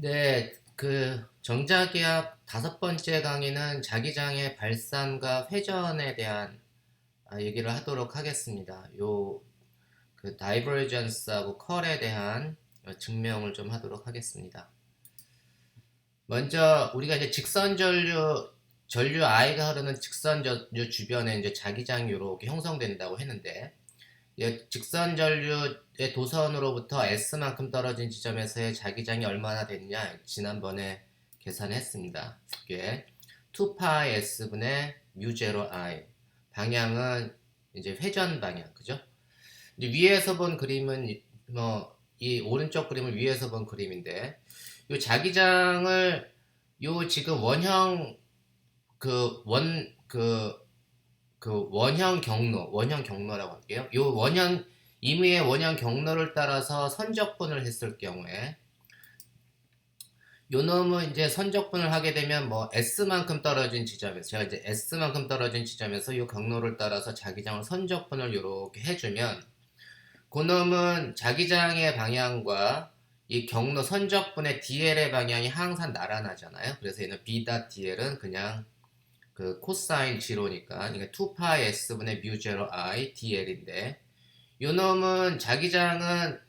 네, 정자기압 다섯 번째 강의는 자기장의 발산과 회전에 대한 얘기를 하도록 하겠습니다. 다이버전스하고 컬에 대한 증명을 좀 하도록 하겠습니다. 먼저 우리가 이제 전류 I가 흐르는 직선 전류 주변에 이제 자기장이 이렇게 형성된다고 했는데, 직선 전류의 도선으로부터 S만큼 떨어진 지점에서의 자기장이 얼마나 됐냐 지난번에 계산했습니다. 그게 2파이 S분의 뮤 제로 I, 방향은 이제 회전 방향, 그죠? 이제 위에서 본 그림은 이 오른쪽 그림을 위에서 본 그림인데, 이 자기장을 지금 그 원, 그, 원형 경로라고 할게요. 임의의 원형 경로를 따라서 선적분을 했을 경우에, 요 놈은 이제 선적분을 하게 되면 S만큼 떨어진 지점에서, 제가 이제 S만큼 떨어진 지점에서 요 경로를 따라서 자기장을 선적분을 이렇게 해주면, 그 놈은 자기장의 방향과 이 경로 선적분의 DL의 방향이 항상 나란하잖아요. 그래서 얘는 B.DL은 그냥 그 코사인 제로니까, 그러니까 2파이 S분의 뮤 제로 I DL인데, 요 놈은 자기장은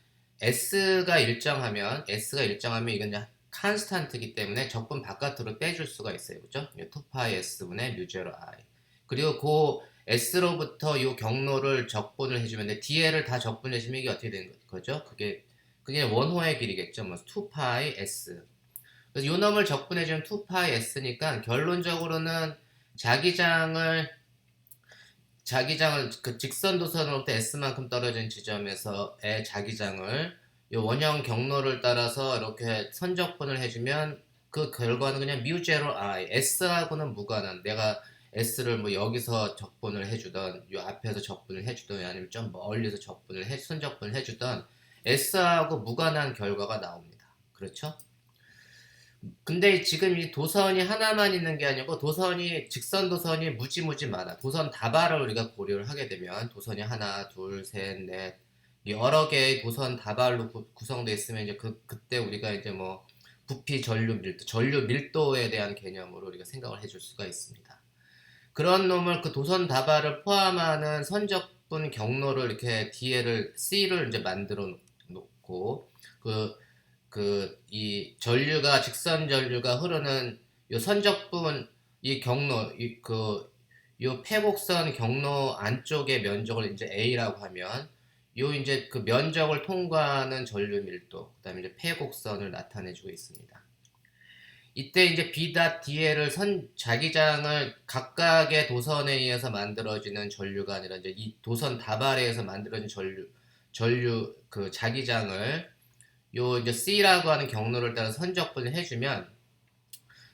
S가 일정하면 이건 이제 칸스탄트이기 때문에 적분 바깥으로 빼줄 수가 있어요. 그죠? 2파이 S분의 뮤 제로 I. 그리고 그 S로부터 이 경로를 적분을 해주면 돼. DL을 다 적분해주면 이게 어떻게 되는 거죠? 그게 원호의 길이겠죠. 2파이 S. 그래서 요 놈을 적분해주면 2파이 S니까 결론적으로는 자기장을 그 직선 도선으로부터 S만큼 떨어진 지점에서의 자기장을 요 원형 경로를 따라서 이렇게 선적분을 해주면 그 결과는 그냥 뮤 제로 I, S하고는 무관한, 내가 S를 여기서 적분을 해주던, 요 앞에서 적분을 해주던, 아니면 좀 멀리서 선적분을 해주던 S하고 무관한 결과가 나옵니다. 그렇죠? 근데 지금 이 도선이 하나만 있는 게 아니고, 직선 도선이 무지무지 많아. 도선 다발을 우리가 고려를 하게 되면, 도선이 하나, 둘, 셋, 넷, 여러 개의 도선 다발로 구성되어 있으면, 이제 그때 우리가 이제 부피 전류 밀도에 대한 개념으로 우리가 생각을 해줄 수가 있습니다. 그런 놈을, 그 도선 다발을 포함하는 선적분 경로를 이렇게 C를 이제 만들어 놓고, 그 이 직선 전류가 흐르는 요 선적분, 이 경로, 요 폐곡선 경로 안쪽의 면적을 이제 A라고 하면, 요 이제 그 면적을 통과하는 전류 밀도, 그 다음에 이제 폐곡선을 나타내주고 있습니다. 이때 이제 B.DL을 자기장을 각각의 도선에 의해서 만들어지는 전류가 아니라, 이제 이 도선 다발에 의해서 만들어진 그 자기장을 요 이제 C라고 하는 경로를 따라 선적분을 해주면,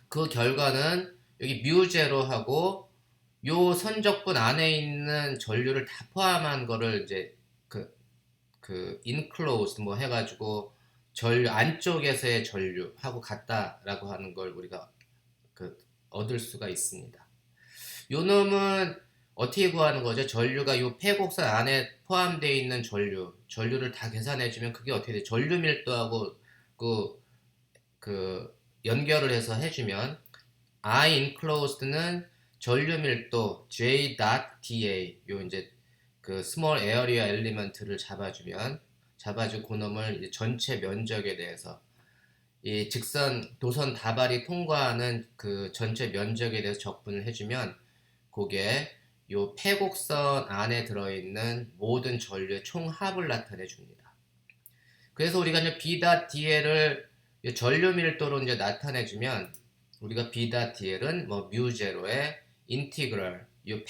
그 결과는 여기 뮤 제로하고 요 선적분 안에 있는 전류를 다 포함한 거를 이제 enclosed 해가지고 전류 안쪽에서의 전류하고 같다라고 하는 걸 우리가 얻을 수가 있습니다. 요 놈은 어떻게 구하는 거죠? 전류가 요 폐곡선 안에 포함되어 있는 전류를 다 계산해주면 그게 어떻게 돼? 전류 밀도하고 그, 연결을 해서 해주면, I enclosed는 전류 밀도 J.DA, 요 이제 그 small area element를 잡아주고 그 놈을 이제 전체 면적에 대해서, 이 도선 다발이 통과하는 그 전체 면적에 대해서 적분을 해주면, 그게 요 폐곡선 안에 들어있는 모든 전류의 총합을 나타내 줍니다. 그래서 우리가 이제 B.DL을 전류 밀도로 이제 나타내 주면, 우리가 B.DL은 뮤 제로의 인티그럴, 요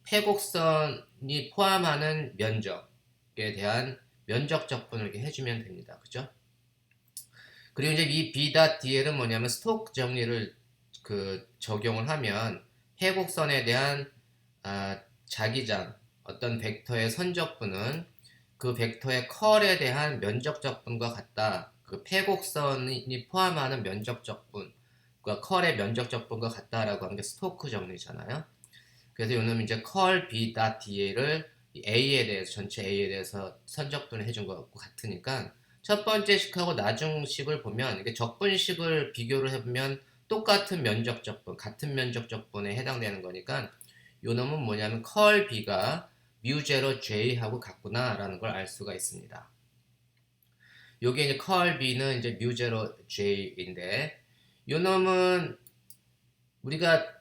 폐곡선이 포함하는 면적에 대한 면적 적분을 이렇게 해주면 됩니다. 그죠? 그리고 이제 이 B.DL은 뭐냐면, 스토크 정리를 적용을 하면 폐곡선에 대한 자기장, 어떤 벡터의 선적분은 그 벡터의 컬에 대한 면적 적분과 같다. 그 폐곡선이 포함하는 면적 적분과 컬의 면적 적분과 같다라고 하는 게 스토크 정리잖아요. 그래서 이놈 이제 컬 B.DA를 전체 A에 대해서 선적분을 해준 것 같으니까, 첫 번째 식하고 나중식을 보면 이게 적분식을 비교를 해보면 똑같은 면적 적분, 같은 면적 적분에 해당되는 거니까 요 놈은 뭐냐면 컬 B가 뮤제로 J하고 같구나라는 걸 알 수가 있습니다. 요게 이제 컬 B는 이제 뮤제로 J인데 요 놈은 우리가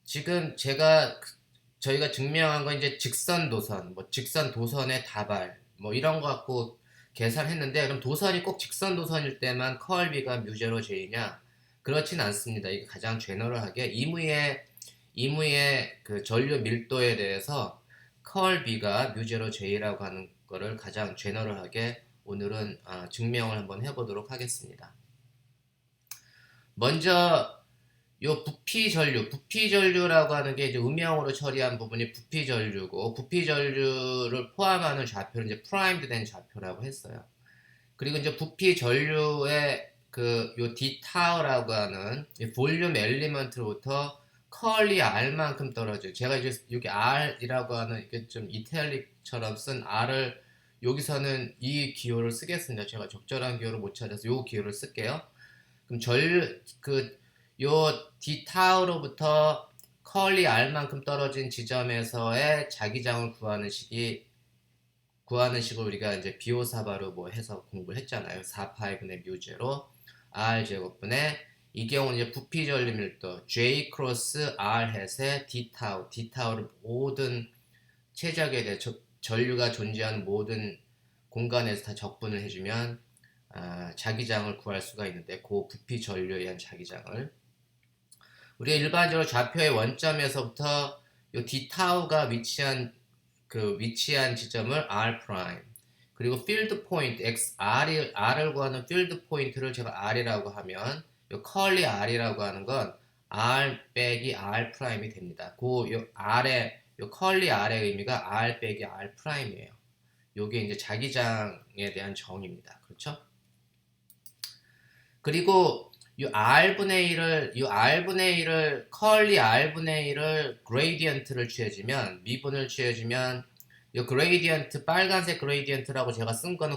지금 저희가 증명한 건 이제 직선 도선, 뭐 직선 도선의 다발, 뭐 이런 거 갖고 계산했는데 그럼 도선이 꼭 직선 도선일 때만 커얼 B가 뮤제로 J냐? 그렇진 않습니다. 이게 가장 제너럴하게 이무의 그 전류 밀도에 대해서 커얼 B가 뮤제로 J라고 하는 거를 가장 제너럴하게 오늘은 증명을 한번 해보도록 하겠습니다. 먼저 요 부피전류라고 하는 게 이제 음영으로 처리한 부분이 부피전류고, 부피전류를 포함하는 좌표를 이제 프라임드 된 좌표라고 했어요. 그리고 이제 부피전류의 요 D타우라고 하는 볼륨 엘리먼트로부터 컬리 R만큼 떨어져요. 제가 이제 여기 R이라고 하는 이게 좀 이탈릭처럼 쓴 R을 여기서는 이 기호를 쓰겠습니다. 제가 적절한 기호를 못 찾아서 요 기호를 쓸게요. 그럼 요 D타우로부터 컬리 R만큼 떨어진 지점에서의 자기장을 구하는 식을 우리가 이제 비오사바로 뭐 해서 공부를 했잖아요. 4파이분의 뮤제로 R 제곱분의 이 경우는 이제 부피 전류 밀도 J 크로스 R 햇의 D타우를 모든 최적에 대해 전류가 존재하는 모든 공간에서 다 적분을 해주면 자기장을 구할 수가 있는데 그 부피 전류에 의한 자기장을 우리가 일반적으로 좌표의 원점에서부터 요 D타우가 위치한 지점을 R 프라임 그리고 필드 포인트 R을 구하는 필드 포인트를 제가 R이라고 하면 요 컬리 R이라고 하는 건 R 빼기 R 프라임이 됩니다. 요 컬리 R의 의미가 R 빼기 R 프라임이에요. 요게 이제 자기장에 대한 정의입니다. 그렇죠? 그리고 이 R분의 1을 컬리 R분의 1을 그레이디언트를 취해주면 미분을 취해주면 이 그레이디언트 빨간색 그레이디언트라고 제가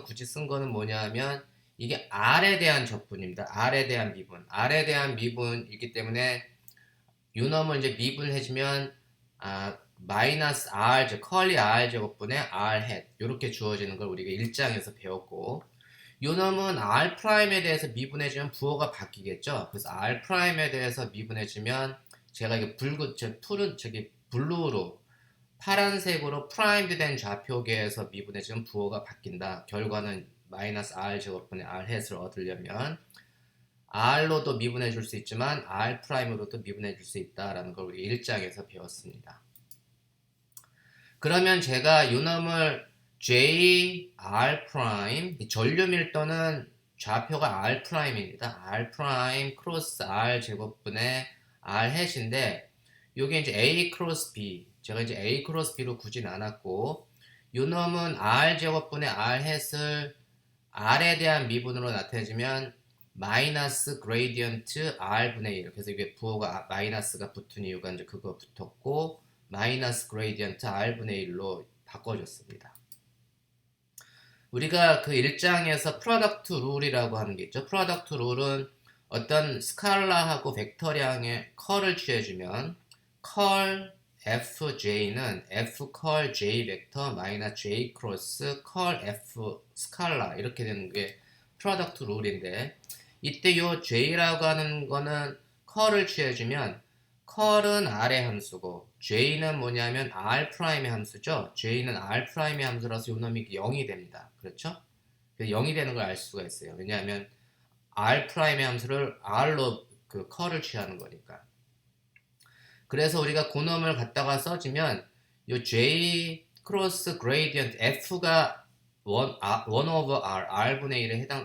굳이 쓴 거는 뭐냐면 이게 R에 대한 적분입니다. R에 대한 미분이기 때문에 요 놈을 이제 미분해주면 마이너스 R 즉 컬리 R 제곱분의 R 햇 이렇게 주어지는 걸 우리가 1장에서 배웠고 요 놈은 R'에 대해서 미분해주면 부호가 바뀌겠죠. 그래서 R'에 대해서 미분해주면 제가 이게 블루로 파란색으로 프라임드 된 좌표계에서 미분해주면 부호가 바뀐다. 결과는 마이너스 R 제곱분의 R 햇을 얻으려면 R로도 미분해줄 수 있지만 R'으로도 미분해줄 수 있다라는 걸 우리 1장에서 배웠습니다. 그러면 제가 요 놈을 J, R', 전류 밀도는 좌표가 R'입니다. R' 크로스 R 제곱분의 R 햇인데, 요게 이제 A 크로스 B. 제가 이제 A 크로스 B로 굳진 않았고, 요 놈은 R 제곱분의 R 햇을 R에 대한 미분으로 나타내주면, 마이너스 그레이디언트 R분의 1. 그래서 이게 부호가 마이너스가 붙은 이유가 이제 그거 붙었고, 마이너스 그레이디언트 R분의 1로 바꿔줬습니다. 우리가 그 1장에서 프로덕트 룰이라고 하는 게 있죠. 프로덕트 룰은 어떤 스칼라하고 벡터량의 컬을 취해주면 컬 FJ는 F 컬 J 벡터 마이너스 J 크로스 컬 F 스칼라 이렇게 되는 게 프로덕트 룰인데 이때 요 J라고 하는 거는 컬을 취해주면 컬은 R의 함수고 J는 뭐냐면 R'의 함수죠. J는 R'의 함수라서 요 놈이 0이 됩니다. 그렇죠? 0이 되는 걸 알 수가 있어요. 왜냐하면 R'의 함수를 R로 그 컬을 취하는 거니까. 그래서 우리가 그 놈을 갖다가 써주면 요 J 크로스 그레이디언트 F가 1 over R, R분의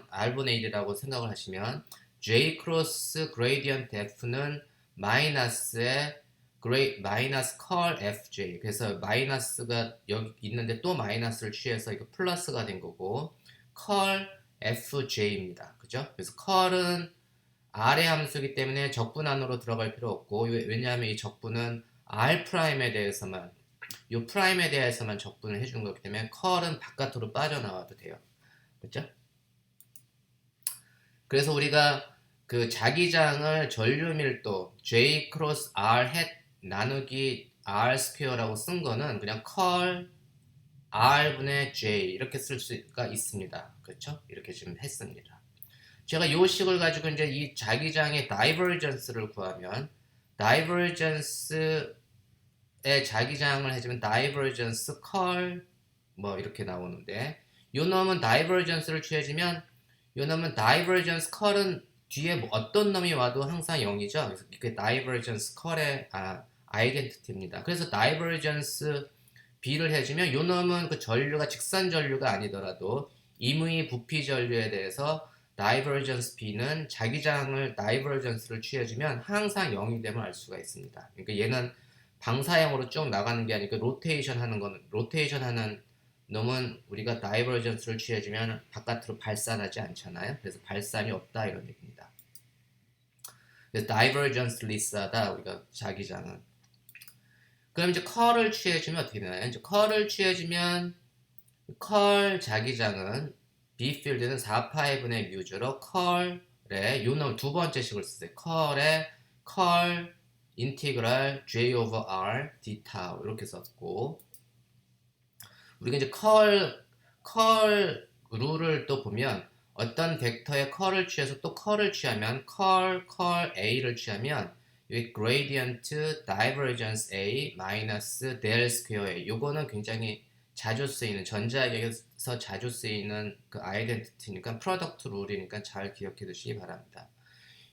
1이라고 생각을 하시면 J 크로스 그레이디언트 F는 마이너스 컬 FJ. 그래서 마이너스가 여기 있는데 또 마이너스를 취해서 이거 플러스가 된 거고, 컬 FJ입니다. 그죠? 그래서 컬은 R의 함수이기 때문에 적분 안으로 들어갈 필요 없고, 왜냐하면 이 적분은 R'에 대해서만, 요 프라임에 대해서만 적분을 해주는 거기 때문에 컬은 바깥으로 빠져나와도 돼요. 그죠? 그래서 우리가 그 자기장을 전류 밀도 J 크로스 R 햇 나누기 R 스퀘어라고 쓴 거는 그냥 컬 R분의 J 이렇게 쓸 수가 있습니다. 그렇죠? 이렇게 지금 했습니다. 제가 이 식을 가지고 이제 이 자기장의 다이버전스를 구하면 다이버전스의 자기장을 해주면 다이버전스 컬 뭐 이렇게 나오는데 요 놈은 다이버전스를 취해주면 요 놈은 다이버전스 컬은 뒤에 뭐 어떤 놈이 와도 항상 0이죠. 그래서 이게 다이버전스 컬의 아이덴티티입니다. 그래서 다이버전스 B를 해주면 요 놈은 그 전류가 직선 전류가 아니더라도 임의 부피 전류에 대해서 다이버전스 B는 자기장을 다이버전스를 취해주면 항상 0이 됨을 알 수가 있습니다. 그러니까 얘는 방사형으로 쭉 나가는 게 아니고 로테이션 하는 놈은 우리가 다이버전스를 취해주면 바깥으로 발산하지 않잖아요. 그래서 발산이 없다 이런 얘기입니다. 그래서 다이버전스리스하다 우리가 자기장은. 그럼 이제 컬을 취해주면 어떻게 되나요? 이제 컬을 취해주면 컬 자기장은 B 필드는 4파이분의 뮤즈로 컬의 요 놈 두 번째 식을 쓰세요. 컬의 컬 인티그랄 J over R d 타우 이렇게 썼고 우리가 이제 컬 룰을 또 보면 어떤 벡터의 컬을 취해서 또 컬을 취하면 컬 A를 취하면 여기 gradient divergence A 마이너스 del 스퀘어 A 요거는 굉장히 자주 쓰이는 전자기에서 자주 쓰이는 그 아이덴티티니까 프로덕트 룰이니까 잘 기억해 두시기 바랍니다.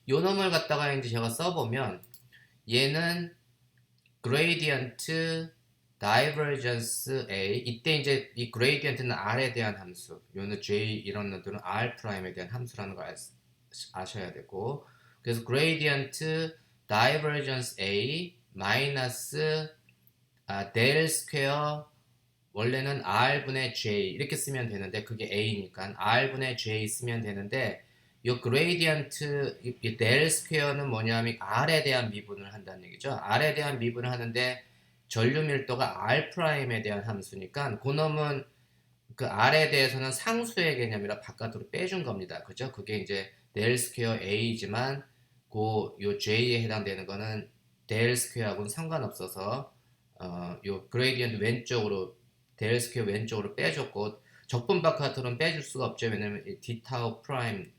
요 놈을 갖다가 이제 제가 써보면 얘는 gradient divergence A 이때 이제 이 gradient는 R에 대한 함수 요는 J 이런 놈들은 R 프라임에 대한 함수라는 걸 아셔야 되고 그래서 gradient divergence A 마이너스 del 스퀘어 원래는 R분의 J 이렇게 쓰면 되는데 그게 A니까 R분의 J 쓰면 되는데 이 그레이디언트 이 del 스퀘어는 뭐냐면 R에 대한 미분을 한다는 얘기죠. R에 대한 미분을 하는데 전류 밀도가 R 프라임에 대한 함수니까 그 놈은 그 R에 대해서는 상수의 개념이라 바깥으로 빼준 겁니다. 그죠? 그게 이제 del 스퀘어 A지만 요 J에 해당되는 거는 del 스퀘어하고는 상관없어서 요 그레이디언트 왼쪽으로 del 스퀘어 왼쪽으로 빼줬고 적분 바깥으로는 빼줄 수가 없죠. 왜냐면 d 타우 프라임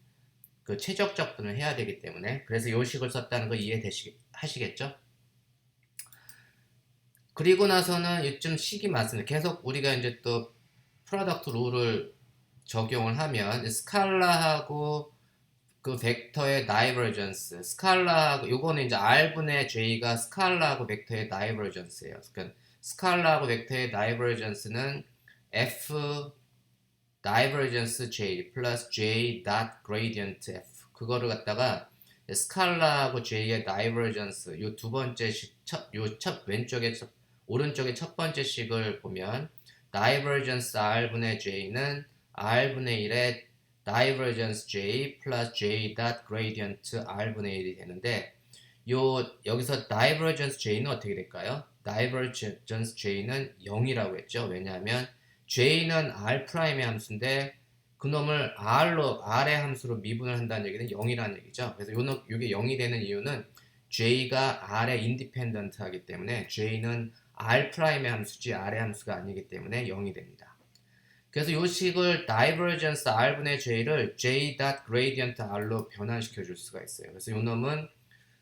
그 최적 적분을 해야 되기 때문에 그래서 요 식을 썼다는 거 이해하시겠죠? 그리고 나서는 이쯤 식이 맞습니다. 계속 우리가 이제 또 프로덕트 룰을 적용을 하면 스칼라하고 그 벡터의 다이버전스 스칼라하고 요거는 이제 R분의 J가 스칼라하고 벡터의 다이버전스예요. 그러니까 스칼라하고 벡터의 다이버전스는 F 다이버전스 J 플러스 J 닷 그레이디언트 F 그거를 갖다가 스칼라하고 J의 다이버전스 요 두 번째 식 첫 왼쪽에 오른쪽에 첫 번째 식을 보면 다이버전스 R분의 J는 R분의 1의 다이버전스 J 플러스 J 닷 그레이디언트 R분의 1이 되는데 여기서 다이버전스 J는 어떻게 될까요? 다이버전스 J는 0이라고 했죠. 왜냐하면 J는 R 프라임의 함수인데 그놈을 R의 함수로 미분을 한다는 얘기는 0이라는 얘기죠. 그래서 요게 0이 되는 이유는 J가 R에 인디펜던트 하기 때문에 J는 R 프라임의 함수지 R의 함수가 아니기 때문에 0이 됩니다. 그래서 이 식을 divergence R분의 J를 J 닷 gradient R로 변환시켜 줄 수가 있어요. 그래서 이 놈은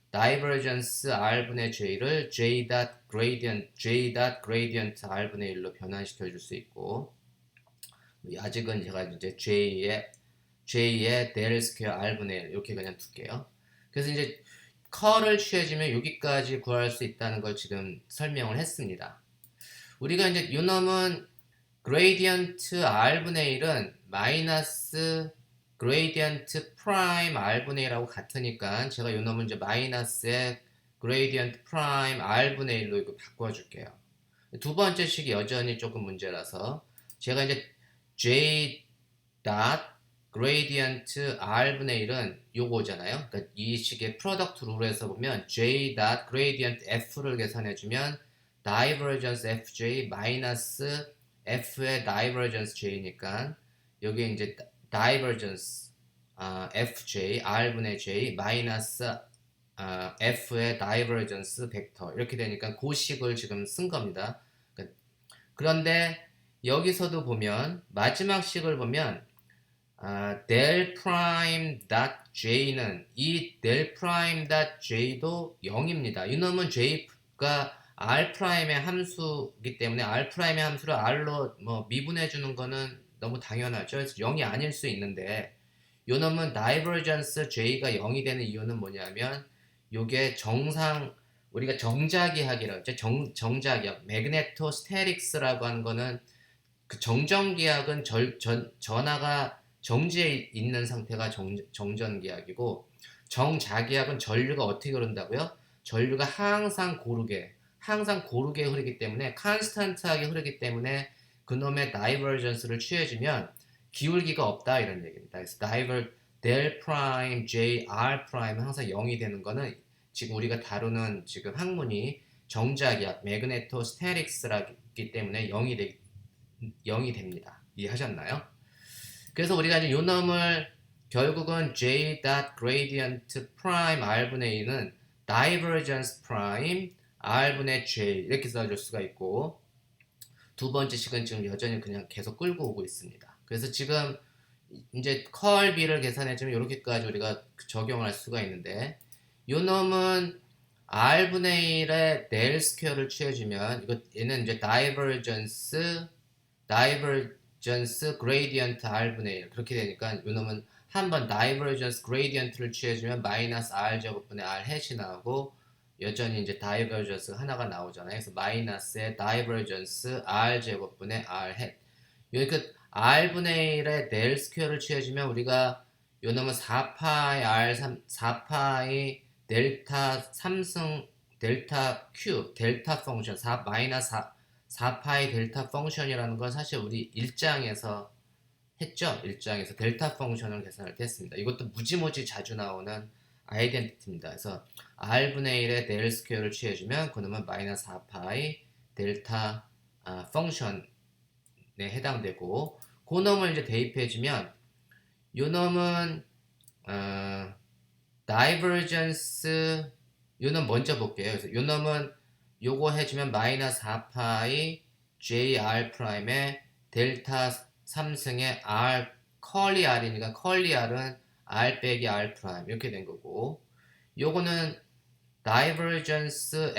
divergence R분의 J를 J 닷 gradient R분의 1로 변환시켜 줄 수 있고 아직은 제가 이제 J의 del 스퀘어 R분의 1 이렇게 그냥 둘게요. 그래서 이제 컬을 취해지면 여기까지 구할 수 있다는 걸 지금 설명을 했습니다. 우리가 이제 이 놈은 그레이디언트 R분의 1은 마이너스 그레이디언트 프라임 R분의 1하고 같으니까 제가 이 놈은 이제 마이너스의 그레이디언트 프라임 R분의 1로 이거 바꿔줄게요. 두 번째 식이 여전히 조금 문제라서 제가 이제 J 닷 그레이디언트 R분의 1은 요거잖아요. 그러니까 이 식의 프로덕트 룰에서 보면 J 닷 그레이디언트 F를 계산해주면 divergence FJ 마이너스 F의 divergence J니까 여기 이제 divergence fj r분의 j 마이너스 f의 다이버전스 벡터 이렇게 되니까 그 식을 지금 쓴 겁니다. 그런데 여기서도 보면 마지막 식을 보면 del prime dot j는 이 del prime dot j도 0입니다. 이놈은 j가 r 프라임의 함수이기 때문에 r 프라임의 함수를 r로 뭐 미분해 주는 거는 너무 당연하죠. 그래서 0이 아닐 수 있는데 요놈은 divergence j가 0이 되는 이유는 뭐냐면 요게 정상 우리가 정자기학이라고 했죠. 정자기학 magnetostatics라고 하는 거는 그 정전기학은 전하가 정지해 있는 상태가 정전기학이고 정자기학은 전류가 어떻게 흐른다고요? 전류가 항상 고르게 흐르기 때문에 컨스탄트하게 흐르기 때문에 그놈의 다이버전스를 취해주면 기울기가 없다 이런 얘기입니다. 그래서 del prime j r prime은 항상 0이 되는 거는 지금 우리가 다루는 지금 학문이 정자기학 magnetostatics라기 때문에 0이 됩니다. 이해하셨나요? 그래서 우리가 이제 요 놈을 결국은 j gradient prime r분의 2는 divergence prime r분의 j 이렇게 써줄 수가 있고 두 번째 식은 지금 여전히 그냥 계속 끌고 오고 있습니다. 그래서 지금 이제 컬 B를 계산해주면 이렇게까지 우리가 적용할 수가 있는데 요 놈은 r분의 1의 del 스퀘어를 취해주면 얘는 이제 divergence gradient r분의 1 그렇게 되니까 요 놈은 한번 divergence gradient를 취해주면 마이너스 r 제곱분의 r 햇이 나오고 여전히 이제 divergence가 하나가 나오잖아요. 그래서 마이너스의 divergence r 제곱분의 r 햇 여기 그 r분의 1의 del 스퀘어를 취해주면 우리가 요 놈은 4파이 r 4파이 델타 3승 델타 큐 델타 펑션 4 마이너스 4파이 델타 펑션이라는 건 사실 우리 1장에서 했죠. 1장에서 델타 펑션을 계산할 때 했습니다. 이것도 무지무지 자주 나오는 아이덴티티입니다. 그래서 r분의 1의 델 스퀘어를 취해주면 그놈은 마이너스 4파이 델타 펑션에 해당되고 그 놈을 이제 대입해주면 요 놈은 divergence 요놈 먼저 볼게요. 그래서 요 놈은 요거 해주면 마이너스 4파이 jr 프라임의 델타 3승의 r 컬리 r이니까 컬리 r은 r 빼기 r 프라임 이렇게 된 거고 요거는 divergence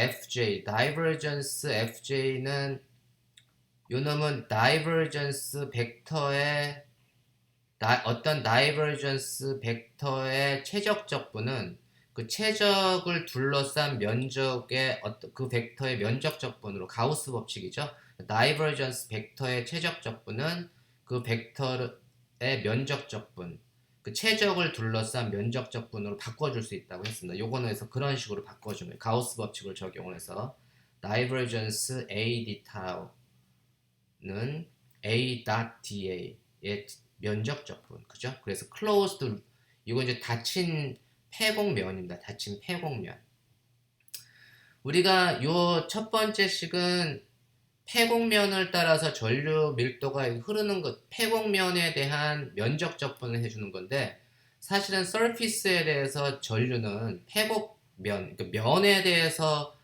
fj는 요 놈은 divergence 벡터의 어떤 다이버전스 벡터의 최적적분은 그 최적을 둘러싼 면적의 어떤 그 벡터의 면적적분으로 가우스 법칙이죠. 다이버전스 벡터의 최적적분은 그 벡터의 면적적분, 그 최적을 둘러싼 면적적분으로 바꿔줄 수 있다고 했습니다. 요거는 해서 그런 식으로 바꿔주는 거예요. 가우스 법칙을 적용을 해서 다이버전스 a d 타우는 a da의 면적적분, 그죠? 그래서 closed 이거 이제 닫힌 폐곡면입니다. 닫힌 폐곡면. 우리가 요 첫 번째 식은 폐곡면을 따라서 전류 밀도가 흐르는 것, 폐곡면에 대한 면적적분을 해주는 건데 사실은 surface에 대해서 전류는 폐곡면, 그러니까 면에 대해서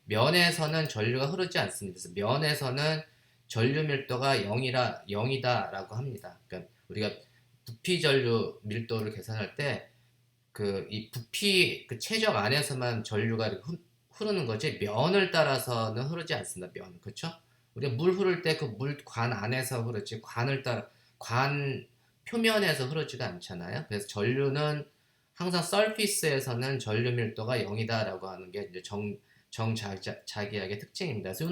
면에서는 전류가 흐르지 않습니다. 그래서 면에서는 전류 밀도가 0이다라고 합니다. 그러니까 우리가 부피 전류 밀도를 계산할 때 이 부피 그 최적 안에서만 전류가 이렇게 흐르는 거지 면을 따라서는 흐르지 않습니다. 면 그렇죠? 우리가 물 흐를 때 그 물관 안에서 흐르지 관 표면에서 흐르지가 않잖아요. 그래서 전류는 항상 서피스에서는 전류 밀도가 0이다라고 하는 게 이제 정자기학의 특징입니다. 그래서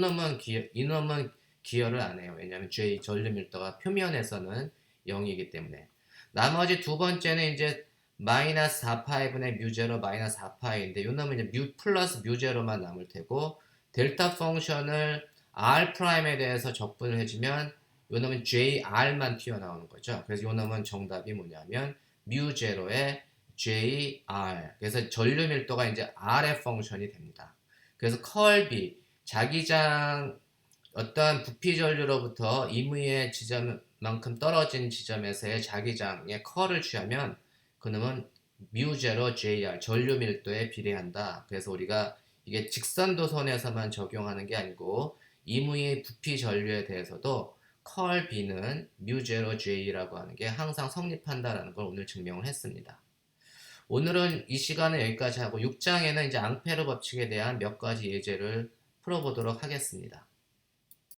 이놈은 기여를 안 해요. 왜냐하면 전류 밀도가 표면에서는 0이기 때문에. 나머지 두 번째는 이제 마이너스 4파이분의 뮤제로 마이너스 4파이인데 요 놈은 이제 뮤 플러스 뮤제로만 남을 테고 델타 펑션을 r 프라임에 대해서 적분을 해주면 요 놈은 jr만 튀어나오는 거죠. 그래서 요 놈은 정답이 뭐냐면 뮤제로의 jr. 그래서 전류 밀도가 이제 r의 펑션이 됩니다. 그래서 컬비 자기장 어떠한 부피 전류로부터 임의의 지점 만큼 떨어진 지점에서의 자기장의 컬을 취하면 그놈은 μ0 JR 전류 밀도에 비례한다. 그래서 우리가 이게 직선도선에서만 적용하는 게 아니고 이무의 부피 전류에 대해서도 컬 B는 μ0 J라고 하는 게 항상 성립한다라는 걸 오늘 증명을 했습니다. 오늘은 이 시간은 여기까지 하고 6장에는 이제 앙페르 법칙에 대한 몇 가지 예제를 풀어보도록 하겠습니다.